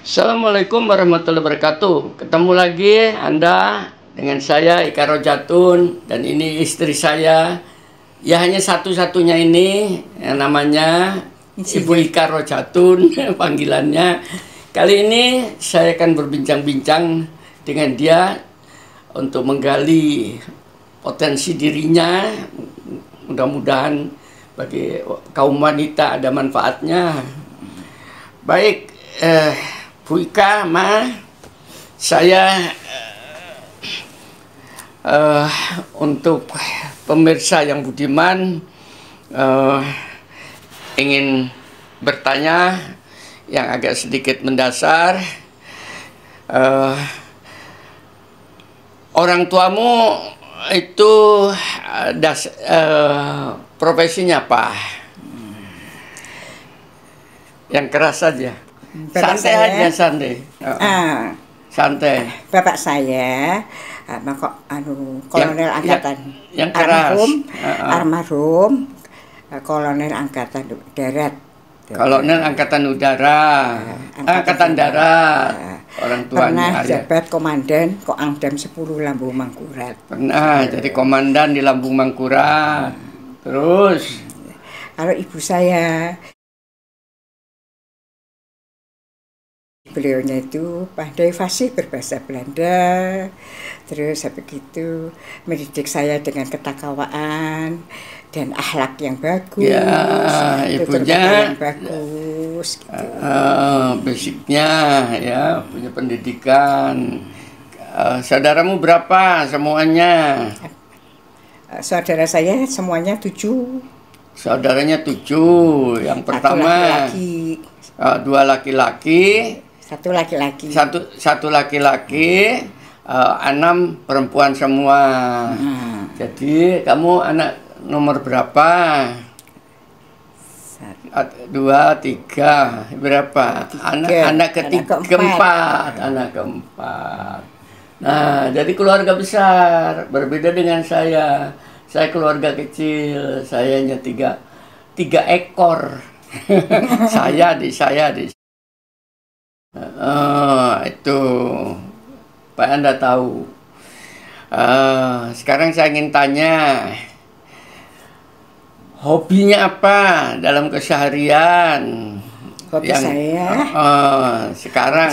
Assalamualaikum warahmatullahi wabarakatuh. Ketemu lagi Anda dengan saya Ika Rojatun, dan ini istri saya. Ya, hanya satu-satunya ini yang namanya Ibu Ika Rojatun panggilannya. Kali ini saya akan berbincang-bincang dengan dia untuk menggali potensi dirinya. Mudah-mudahan bagi kaum wanita ada manfaatnya. Baik, Bu Ika, saya untuk pemirsa yang budiman ingin bertanya yang agak sedikit mendasar. Orang tuamu itu profesinya apa? Yang keras saja. Santai aja, santai. Santai. Bapak saya, kolonel angkatan yang keras. Almarhum kolonel angkatan darat. Kolonel angkatan udara, angkatan darat. Orang tuanya pernah jabat komandan Koangdam 10 Lambung Mangkurat. Pernah jadi komandan di Lambung Mangkurat. Terus kalau ibu saya, beliaunya itu pandai fasih berbahasa Belanda. Terus habis itu mendidik saya dengan ketakwaan dan akhlak yang bagus. Ya, ibunya yang bagus gitu. Basicnya ya, punya pendidikan. Saudaramu berapa semuanya? Saudara saya semuanya 7. Saudaranya 7. Yang pertama laki-laki. 2 laki-laki. Satu laki-laki. Satu laki-laki, 6 perempuan semua. Jadi kamu anak nomor berapa? 2, 3, berapa? Anak keempat. Nah, jadi keluarga besar, berbeda dengan saya. Saya keluarga kecil, saya hanya 3 ekor. saya di itu Pak, Anda tahu. Sekarang saya ingin tanya, hobinya apa dalam keseharian? Hobi saya sekarang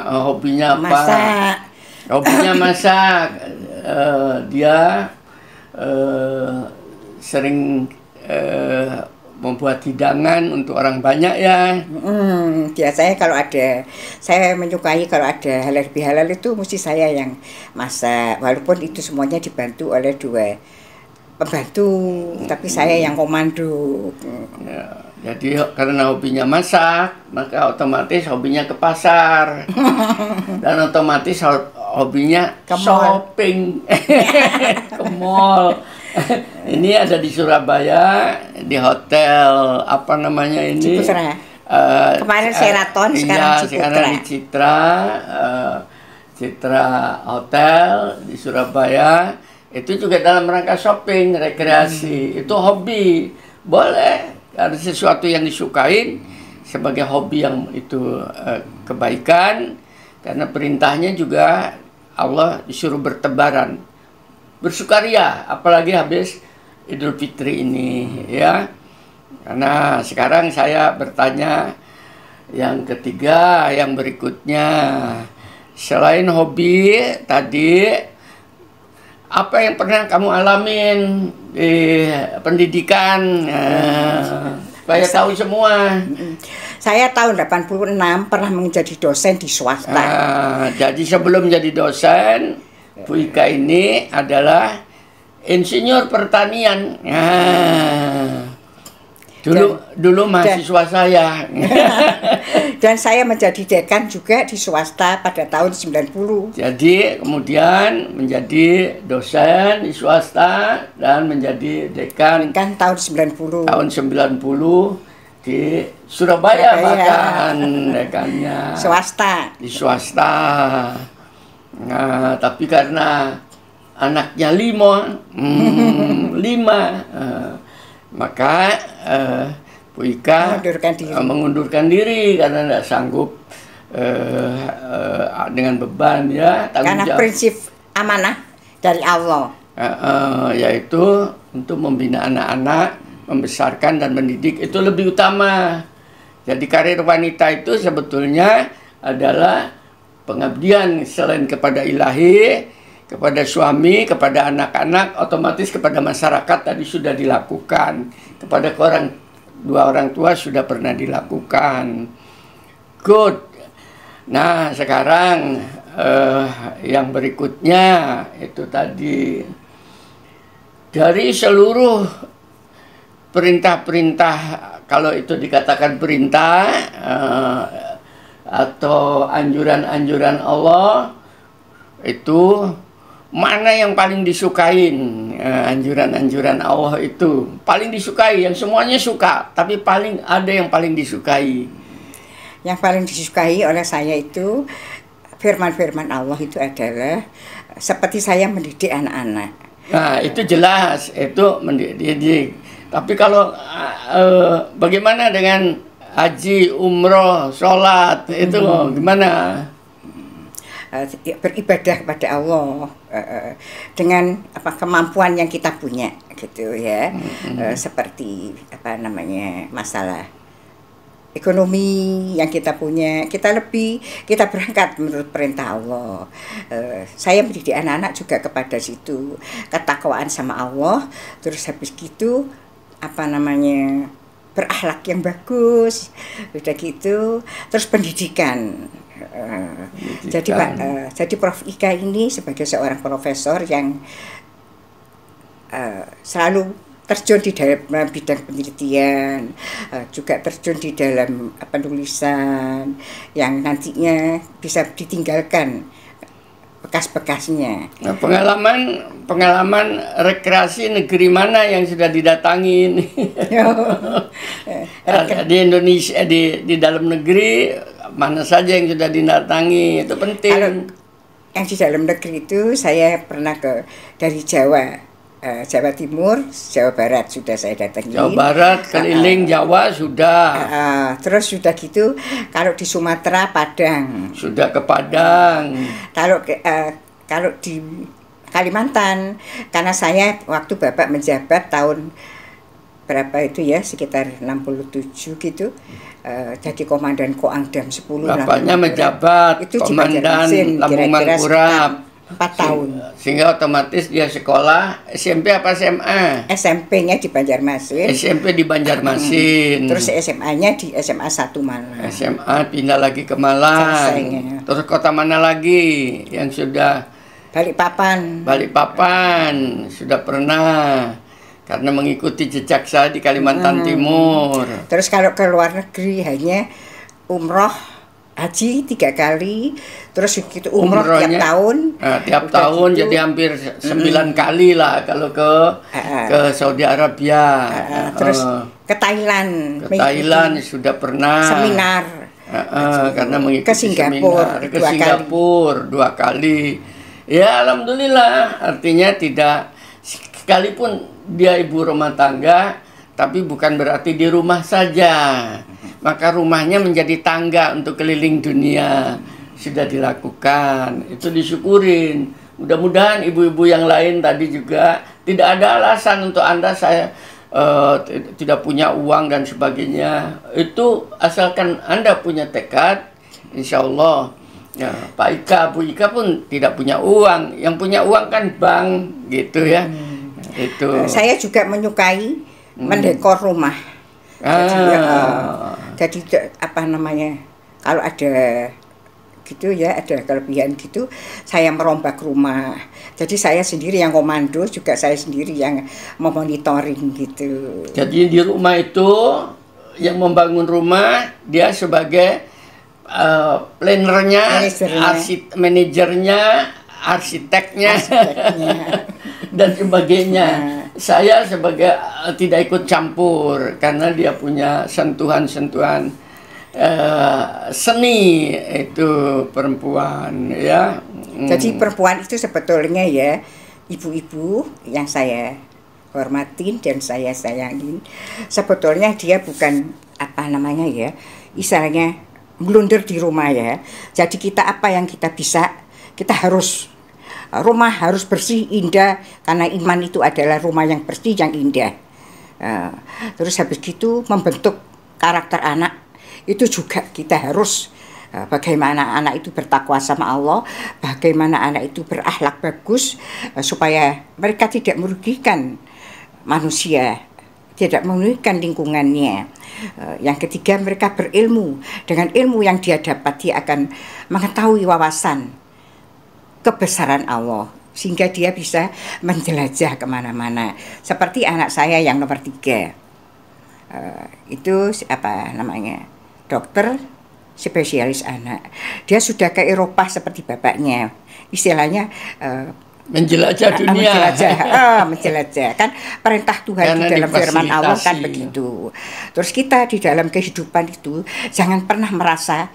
hobinya apa? Masak. Hobinya masak. Dia sering membuat hidangan untuk orang banyak ya. Biasanya kalau ada, saya menyukai kalau ada halal bihalal itu mesti saya yang masak, walaupun itu semuanya dibantu oleh 2 pembantu, tapi saya yang komando. Ya, jadi karena hobinya masak, maka otomatis hobinya ke pasar. Dan otomatis hobinya shopping. Ke mall. Ini ada di Surabaya, di hotel apa namanya ini? Ciputra. Kemarin Sheraton, sekarang Ciputra. Sekarang di Citra Hotel di Surabaya. Itu juga dalam rangka shopping, rekreasi. Itu hobi, boleh. Ada sesuatu yang disukain sebagai hobi, yang itu kebaikan. Karena perintahnya juga Allah disuruh bertebaran, bersukaria, apalagi habis Idul Fitri ini ya. Karena sekarang saya bertanya yang ketiga, yang berikutnya, selain hobi tadi, apa yang pernah kamu alamin di pendidikan? Supaya tahu semua. Saya tahun 86 pernah menjadi dosen di swasta. Jadi sebelum jadi dosen, Bu Ika ini adalah insinyur pertanian. Dulu mahasiswa saya. Dan saya menjadi dekan juga di swasta pada tahun 90. Jadi kemudian menjadi dosen di swasta dan menjadi dekan tahun 90. Tahun 90 di Surabaya, bahkan dekannya. Swasta. Di swasta. Nah, tapi karena anaknya 5, maka Bu Ika mengundurkan diri karena tidak sanggup dengan beban ya, tanggung Karena jawab. prinsip amanah dari Allah. Yaitu untuk membina anak-anak, membesarkan dan mendidik itu lebih utama. Jadi karir wanita itu sebetulnya adalah pengabdian selain kepada ilahi, kepada suami, kepada anak-anak, otomatis kepada masyarakat tadi sudah dilakukan. Kepada dua orang tua sudah pernah dilakukan. Good. Nah, sekarang yang berikutnya itu tadi dari seluruh perintah-perintah, kalau itu dikatakan perintah atau anjuran-anjuran Allah, itu mana yang paling disukain? Anjuran-anjuran Allah itu paling disukai, yang semuanya suka, tapi paling ada yang paling disukai. Yang paling disukai oleh saya itu firman-firman Allah itu adalah seperti saya mendidik anak-anak. Nah, itu jelas, itu mendidik. Tapi kalau bagaimana dengan haji, umroh, sholat, itu gimana? Beribadah kepada Allah dengan kemampuan yang kita punya gitu ya. Seperti masalah ekonomi yang kita punya, kita berangkat menurut perintah Allah. Saya mendidik anak-anak juga kepada situ, ketakwaan sama Allah, terus habis gitu berakhlak yang bagus, udah gitu, terus pendidikan. Jadi Prof. Ika ini sebagai seorang profesor yang selalu terjun di dalam bidang penelitian, juga terjun di dalam penulisan yang nantinya bisa ditinggalkan bekas-bekasnya. Nah, pengalaman rekreasi negeri mana yang sudah didatangin? Di Indonesia, di dalam negeri mana saja yang sudah didatangi, itu penting. Kalau yang di dalam negeri itu saya pernah dari Jawa. Jawa Timur, Jawa Barat sudah saya datangi. Jawa Barat, keliling Jawa sudah. Terus sudah gitu, kalau di Sumatera, Padang. Sudah ke Padang. Kalau di Kalimantan, karena saya waktu Bapak menjabat tahun berapa itu ya, sekitar 67 gitu, jadi komandan Koangdam 10. Bapaknya menjabat itu komandan Lampung Mangkurat. 4 tahun. Sehingga otomatis dia sekolah SMP apa SMA? SMP-nya di Banjarmasin. SMP di Banjarmasin. Terus SMA-nya di SMA 1 Malang. SMA pindah lagi ke Malang. Selesainya. Terus kota mana lagi yang sudah? Balikpapan. Balikpapan sudah pernah. Karena mengikuti jejak saya di Kalimantan Timur. Terus kalau ke luar negeri hanya umroh, haji 3 kali, terus gitu umroh tiap tahun. Tiap tahun gitu. Jadi hampir 9 kali lah kalau ke Saudi Arabia. Terus ke Thailand. Ke Thailand sudah pernah. Seminar. Karena mengikuti ke Singapura, seminar. Ke Singapura 2 kali. Ya alhamdulillah, artinya tidak, sekalipun dia ibu rumah tangga, tapi bukan berarti di rumah saja. Maka rumahnya menjadi tangga untuk keliling dunia. Sudah dilakukan, itu disyukurin. Mudah-mudahan ibu-ibu yang lain tadi juga tidak ada alasan untuk Anda saya tidak punya uang dan sebagainya. Itu asalkan Anda punya tekad, insya Allah. Ya, Pak Ika, Bu Ika pun tidak punya uang. Yang punya uang kan bank, gitu ya. Itu. Saya juga menyukai mendekor rumah. Jadi kalau ada gitu ya, ada kelebihan gitu, saya merombak rumah. Jadi saya sendiri yang komando, juga saya sendiri yang memonitoring gitu. Jadi di rumah itu yang membangun rumah dia sebagai planernya, manajernya, arsiteknya. Dan sebagainya. Saya sebagai tidak ikut campur karena dia punya sentuhan-sentuhan seni itu perempuan ya. Jadi perempuan itu sebetulnya ya ibu-ibu yang saya hormatin dan saya sayangin, sebetulnya dia bukan istilahnya blunder di rumah ya. Jadi kita apa yang kita bisa, kita harus rumah harus bersih, indah, karena iman itu adalah rumah yang bersih, yang indah. Terus habis gitu membentuk karakter anak itu juga kita harus bagaimana anak itu bertakwa sama Allah, bagaimana anak itu berakhlak bagus, supaya mereka tidak merugikan manusia, tidak merugikan lingkungannya. Yang ketiga, mereka berilmu. Dengan ilmu yang dia dapat, dia akan mengetahui wawasan kebesaran Allah, sehingga dia bisa menjelajah kemana-mana. Seperti anak saya yang nomor 3, itu apa namanya, dokter spesialis anak. Dia sudah ke Eropa seperti bapaknya, istilahnya menjelajah dunia. Menjelajah kan perintah Tuhan. Karena di dalam firman Allah kan begitu. Terus kita di dalam kehidupan itu jangan pernah merasa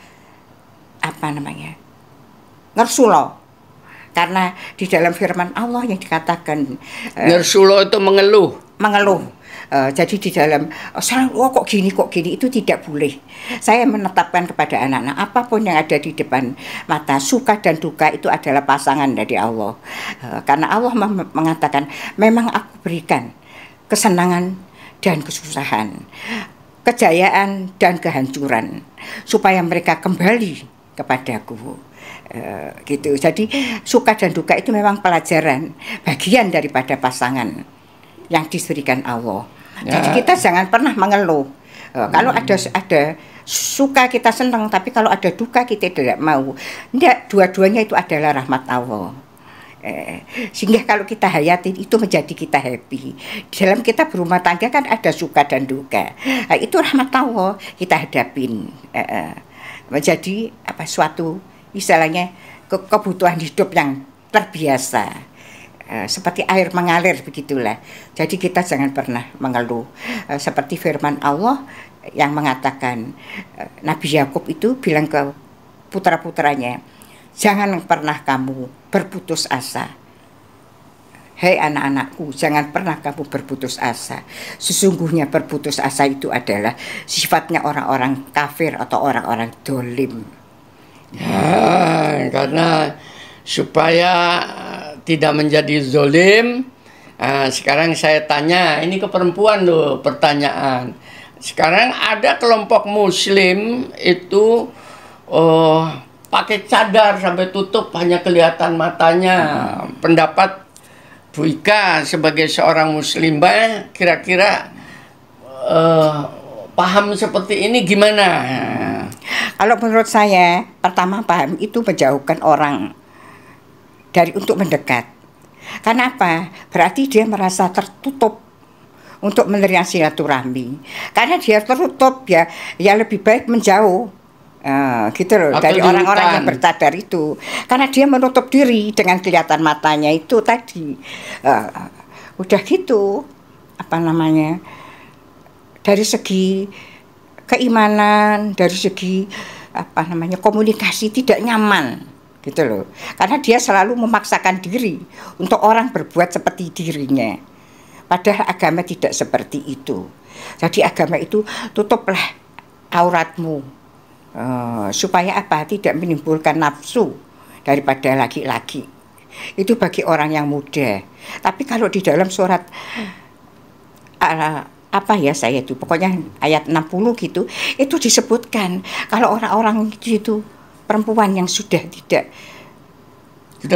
apa namanya, ngersulo. Karena di dalam firman Allah yang dikatakan ngersulo itu mengeluh. Jadi di dalam kok gini itu tidak boleh. Saya menetapkan kepada anak-anak, apapun yang ada di depan mata, suka dan duka itu adalah pasangan dari Allah. Karena Allah mengatakan, memang aku berikan kesenangan dan kesusahan, kejayaan dan kehancuran, supaya mereka kembali kepadaku. Gitu. Jadi suka dan duka itu memang pelajaran, bagian daripada pasangan yang diberikan Allah. Jadi kita jangan pernah mengeluh. Kalau ada suka kita senang, tapi kalau ada duka kita tidak mau. Tidak, dua-duanya itu adalah rahmat Allah. Sehingga kalau kita hayatin itu menjadi kita happy. Dalam kita berumah tangga kan ada suka dan duka. Itu rahmat Allah kita hadapin. Menjadi suatu istilahnya kebutuhan hidup yang terbiasa, seperti air mengalir begitulah. Jadi kita jangan pernah mengeluh. Seperti firman Allah yang mengatakan, Nabi Yakub itu bilang ke putra-putranya, jangan pernah kamu berputus asa. Hei anak-anakku, jangan pernah kamu berputus asa. Sesungguhnya berputus asa itu adalah sifatnya orang-orang kafir atau orang-orang dolim. Ya, karena supaya tidak menjadi zolim, sekarang saya tanya, ini ke perempuan loh pertanyaan. Sekarang ada kelompok muslim itu pakai cadar sampai tutup, hanya kelihatan matanya. Pendapat Bu Ika sebagai seorang muslimah, kira-kira paham seperti ini gimana? Kalau menurut saya, pertama paham itu menjauhkan orang dari untuk mendekat. Karena apa? Berarti dia merasa tertutup untuk menerima silaturahmi. Karena dia tertutup ya lebih baik menjauh. Gitu loh, dari orang-orang yang bercadar itu. Karena dia menutup diri dengan kelihatan matanya itu tadi. Udah gitu, apa namanya, dari segi keimanan, dari segi apa namanya, komunikasi tidak nyaman gitu loh. Karena dia selalu memaksakan diri untuk orang berbuat seperti dirinya. Padahal agama tidak seperti itu. Jadi agama itu tutuplah auratmu, supaya apa? Tidak menimbulkan nafsu daripada laki-laki. Itu bagi orang yang muda. Tapi kalau di dalam surat apa ya saya itu, pokoknya ayat 60 gitu, itu disebutkan kalau orang-orang itu perempuan yang sudah tidak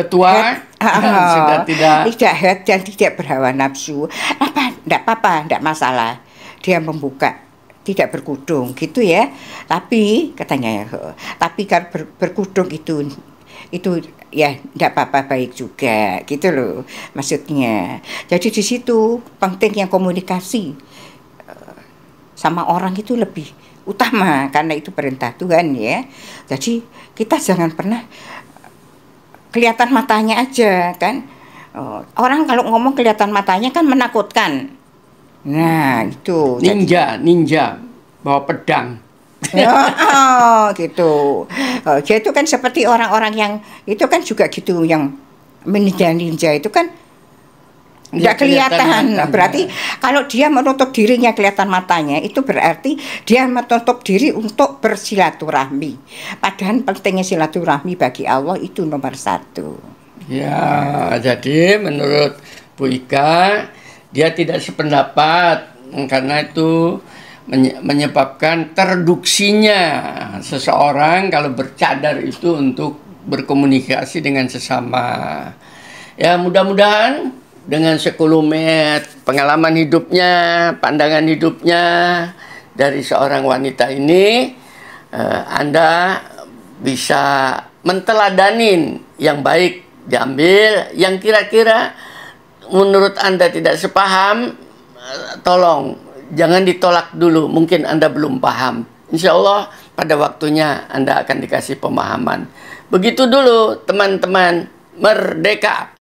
tua, sudah tidak head dan tidak berhawa nafsu, tidak apa-apa, tidak masalah, dia membuka, tidak berkudung gitu ya. Tapi katanya, tapi kalau berkudung itu ya tidak apa-apa, baik juga gitu loh maksudnya. Jadi di situ penting yang komunikasi sama orang itu lebih utama, karena itu perintah Tuhan ya. Jadi kita jangan pernah kelihatan matanya aja kan. Orang kalau ngomong kelihatan matanya kan menakutkan. Nah itu ninja bawa pedang. Gitu. Dia itu kan seperti orang-orang yang itu kan juga gitu, yang ninja itu kan Tidak kelihatan. Berarti kalau dia menutup dirinya kelihatan matanya, itu berarti dia menutup diri untuk bersilaturahmi. Padahal pentingnya silaturahmi bagi Allah itu nomor 1. Ya, jadi menurut Bu Ika, dia tidak sependapat karena itu menyebabkan terduksinya seseorang kalau bercadar itu untuk berkomunikasi dengan sesama. Ya, mudah-mudahan dengan sekulumet pengalaman hidupnya, pandangan hidupnya dari seorang wanita ini, Anda bisa menteladanin yang baik diambil, yang kira-kira menurut Anda tidak sepaham, tolong jangan ditolak dulu, mungkin Anda belum paham. Insya Allah pada waktunya Anda akan dikasih pemahaman. Begitu dulu teman-teman, merdeka!